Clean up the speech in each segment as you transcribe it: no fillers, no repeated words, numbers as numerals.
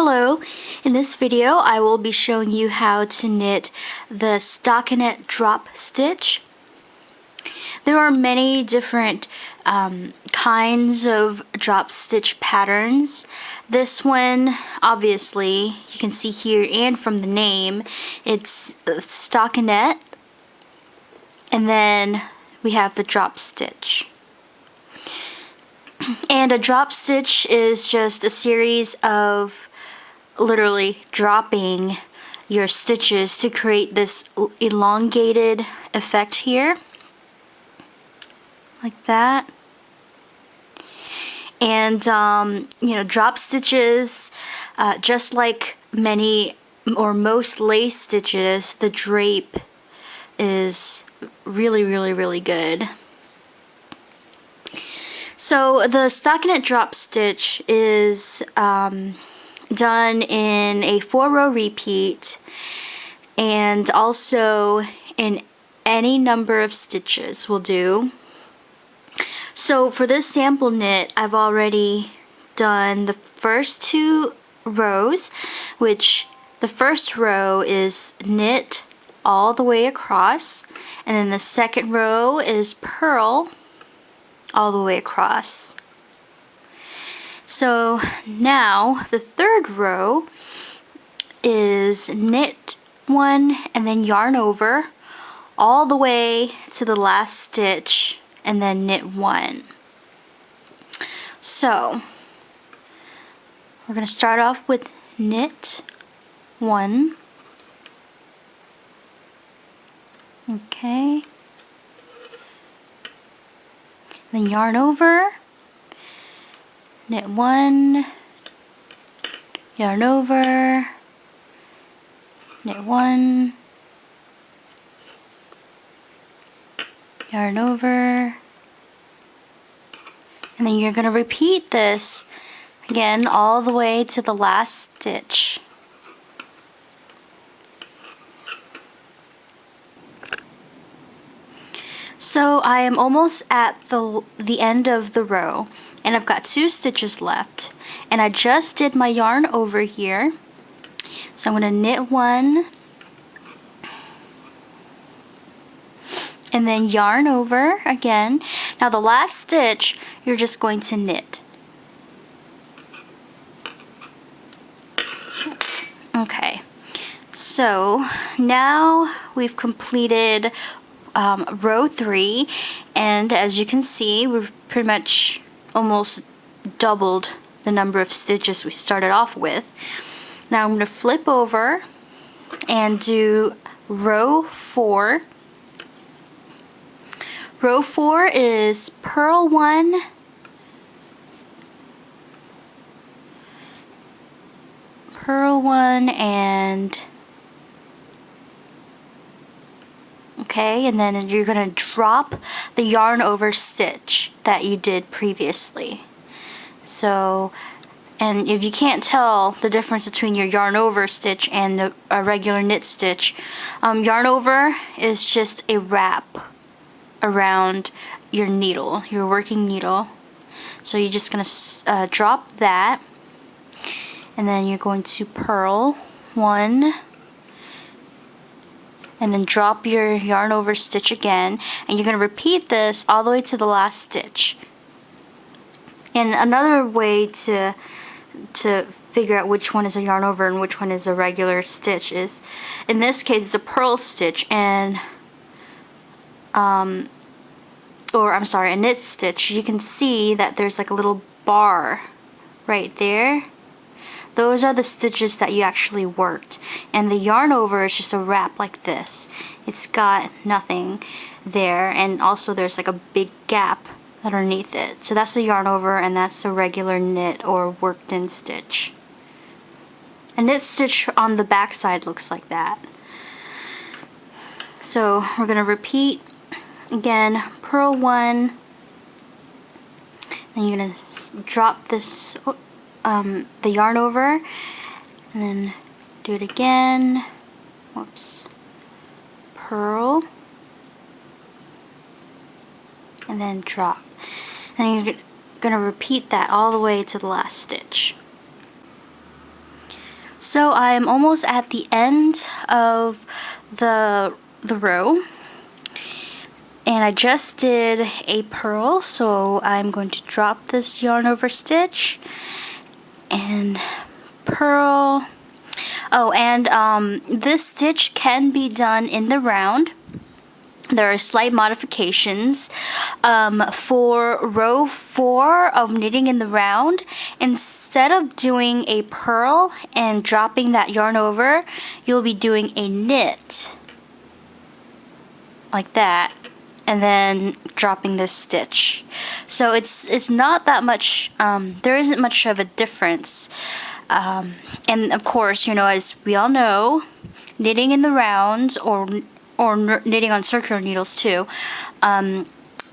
Hello, in this video I will be showing you how to knit the stockinette drop stitch. There are many different kinds of drop stitch patterns. This one, obviously, you can see here and from the name, it's stockinette, and then we have the drop stitch. And a drop stitch is just a series of literally dropping your stitches to create this elongated effect here, like that. And drop stitches, just like many or most lace stitches, the drape is really good. So the stockinette drop stitch is done in a 4-row repeat and also in any number of stitches will do. So for this sample knit, I've already done the first 2 rows, which the first row is knit all the way across, and then the second row is purl all the way across. So now the third row is knit 1 and then yarn over all the way to the last stitch and then knit 1. So we're going to start off with knit 1. Okay. Then yarn over, knit 1, yarn over, knit 1, yarn over, and then you're going to repeat this again all the way to the last stitch. So I am almost at the end of the row, and I've got 2 stitches left, and I just did my yarn over here. So I'm going to knit 1 and then yarn over again. Now the last stitch you're just going to knit. Okay, so now we've completed row 3, and as you can see, we've pretty much almost doubled the number of stitches we started off with. Now I'm going to flip over and do row 4. Row 4 is purl 1, purl 1, and okay, and then you're going to drop the yarn over stitch that you did previously. So, and if you can't tell the difference between your yarn over stitch and a regular knit stitch, yarn over is just a wrap around your needle, your working needle. So you're just going to drop that, and then you're going to purl 1, and then drop your yarn over stitch again, and you're going to repeat this all the way to the last stitch. And another way to figure out which one is a yarn over and which one is a regular stitch is, in this case it's a purl stitch, and or I'm sorry, a knit stitch. You can see that there's like a little bar right there. Those are the stitches that you actually worked, and the yarn over is just a wrap like this. It's got nothing there, and also there's like a big gap underneath it. So that's the yarn over, and that's a regular knit or worked in stitch. A knit stitch on the back side looks like that. So we're going to repeat again, purl 1, then you're going to drop this the yarn over, and then do it again. Whoops. Purl, and then drop. And you're going to repeat that all the way to the last stitch. So I'm almost at the end of the row, and I just did a purl, so I'm going to drop this yarn over stitch and purl. Oh, and this stitch can be done in the round. There are slight modifications. For row 4 of knitting in the round, instead of doing a purl and dropping that yarn over, you'll be doing a knit like that, and then dropping this stitch. So it's not that much, there isn't much of a difference. And of course, you know, as we all know, knitting in the round or knitting on circular needles too,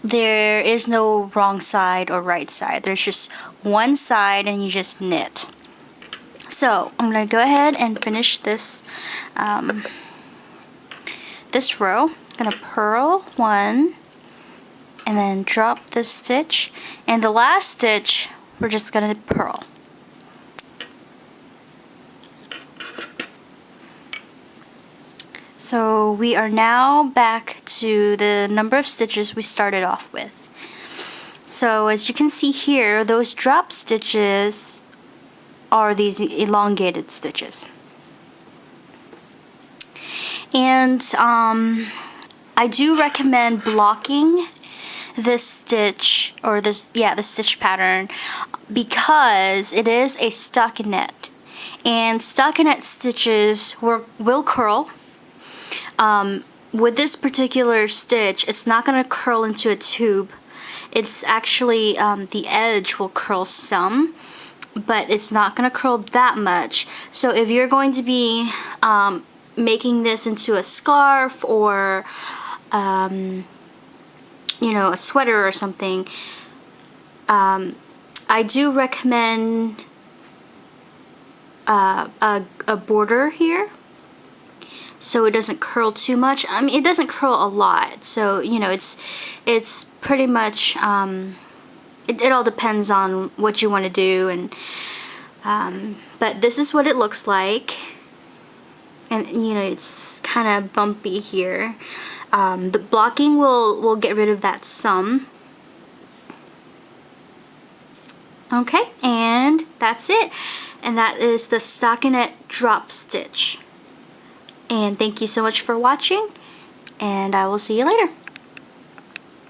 there is no wrong side or right side. There's just one side and you just knit. So I'm going to go ahead and finish this this row. I'm going to purl 1 and then drop this stitch, and the last stitch we're just going to purl. So we are now back to the number of stitches we started off with. So as you can see here, those drop stitches are these elongated stitches. And I do recommend blocking this stitch, or the stitch pattern, because it is a stockinette, and stockinette stitches will curl. With this particular stitch, it's not going to curl into a tube. It's actually, the edge will curl some, but it's not going to curl that much. So if you're going to be making this into a scarf or you know, a sweater or something, I do recommend a border here, so it doesn't curl too much. I mean, it doesn't curl a lot, so you know, it's pretty much it all depends on what you want to do. And but this is what it looks like, and you know, it's kind of bumpy here. The blocking will get rid of that some. Okay, and that's it, and that is the stockinette drop stitch. And thank you so much for watching, and I will see you later.